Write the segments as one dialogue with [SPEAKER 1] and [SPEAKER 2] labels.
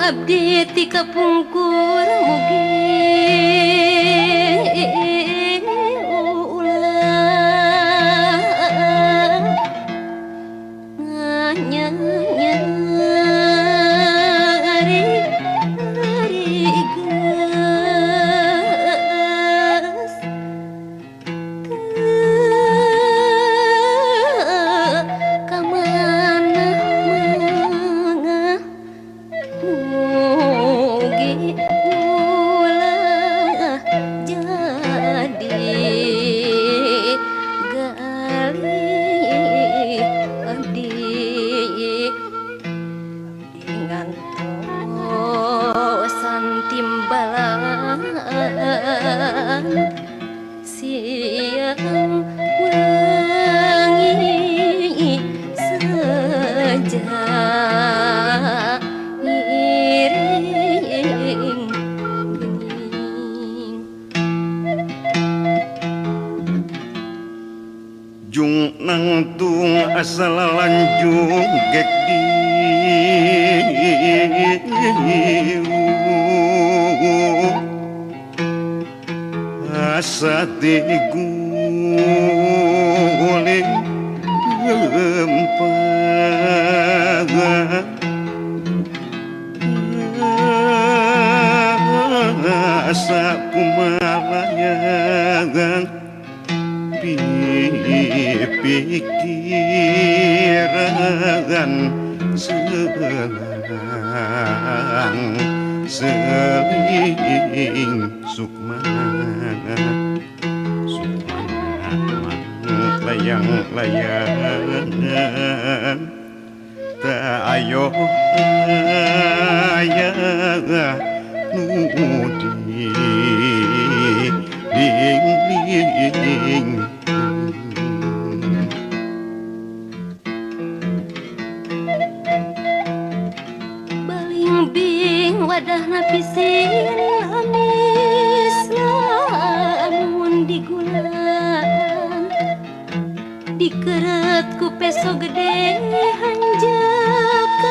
[SPEAKER 1] Abdi ti kapungkur mugi ulah nganyari gas kamana mangah mugi ulah jadi gali abdi ngantosan timbalan siang wangi saja ngiring gening
[SPEAKER 2] Jung nang tung asal lanjung gek di asa guling empah asa kumalayan pikiran selang seling sukmana layang-layangan tak ayo ayah nudi ding
[SPEAKER 1] baling bing wadah napisin amis lamun digunakan dikeret ku peso gede hanjakal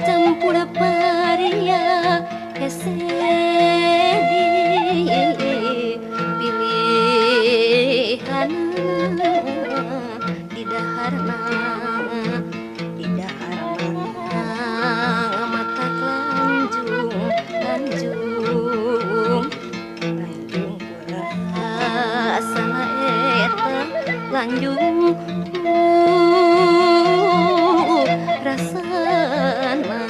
[SPEAKER 1] campur paria hese di pilihan di daharna mata lanjung lanjung lanjung asana eta lanjung rasana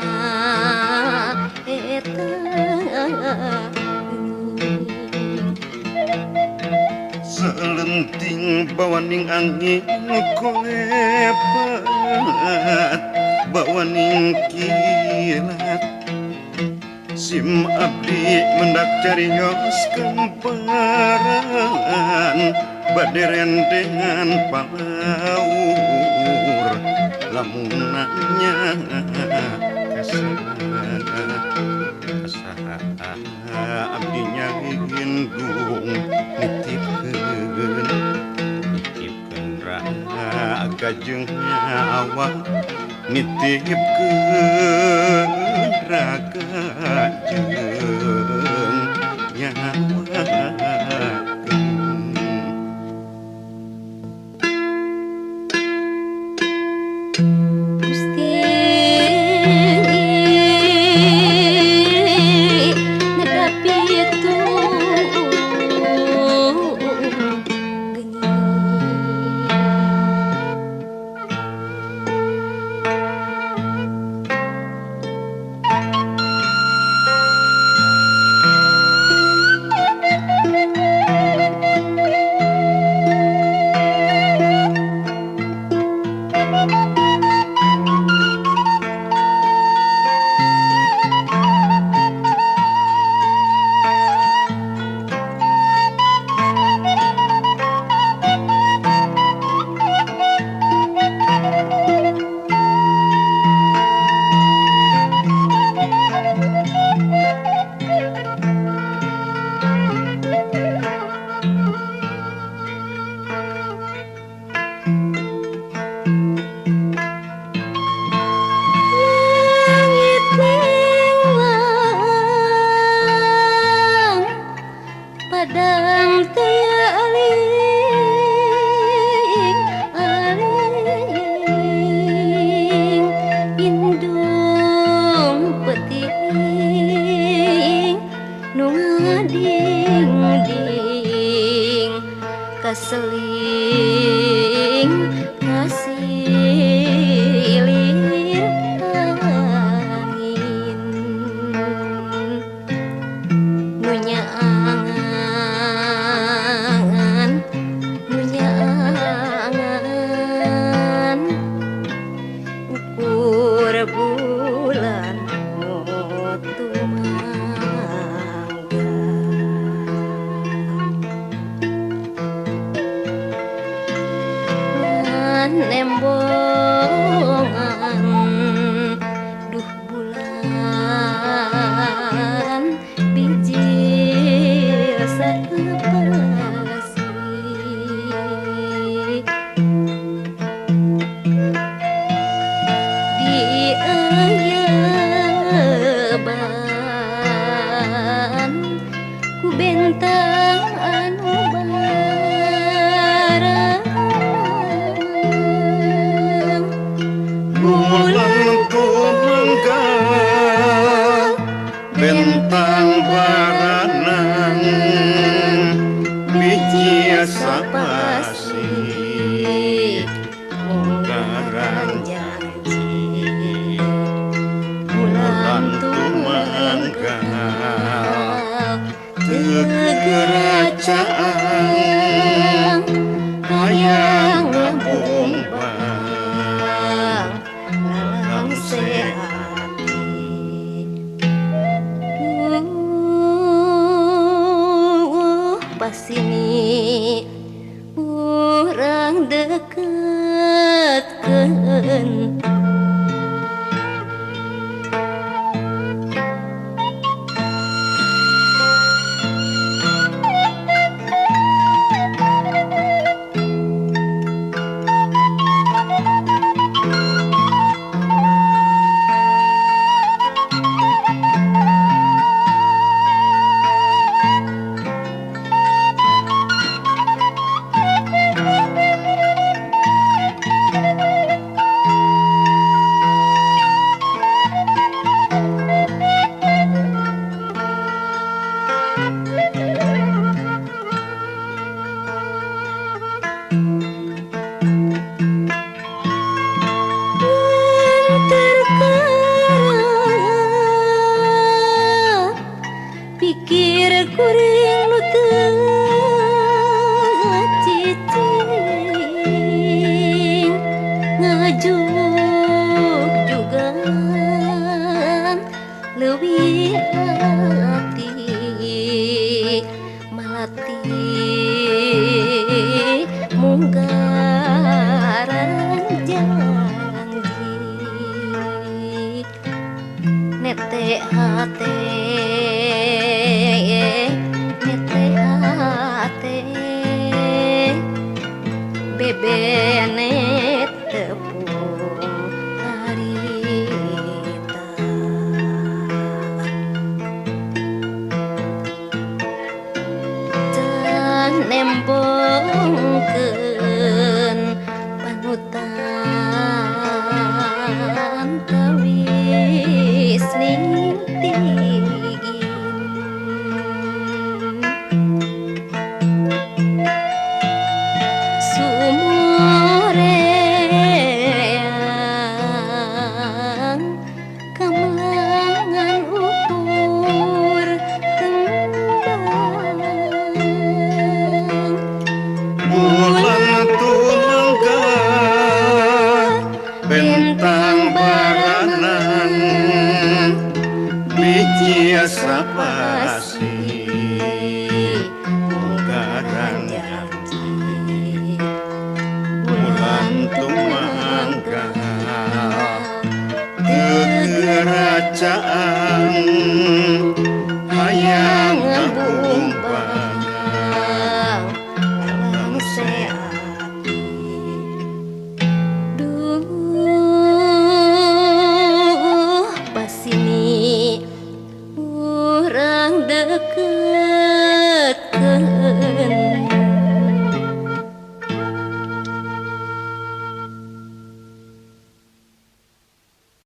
[SPEAKER 1] eta
[SPEAKER 2] selenting bawaning angin kolepat bawaning kilat sim abdi mendak carios kemparan baderen dengan palaur lamunanya kasaha abdinya hindung nitipkeun raga jeung nyawa nitipkeun raga jeung nyawa
[SPEAKER 1] Gusti nedapi itu gening kaseling ngasilir angin nunyaangan ukur bulan mutu mangga nembongan duh bulan bijil sapasi di ayaban ku bentang anu barang
[SPEAKER 2] bulan tumangga bentang baranang biji sapasi munggaran janji bulan tumangga tegeracaan hayang ngabumbang lalang seati pasini urang deketkeun pikir kuring nu teu cicing ngajuk jugan leuwih hati malati munggaran janji nete hate bebenet tepung harita can nembongkeun panutan kawisning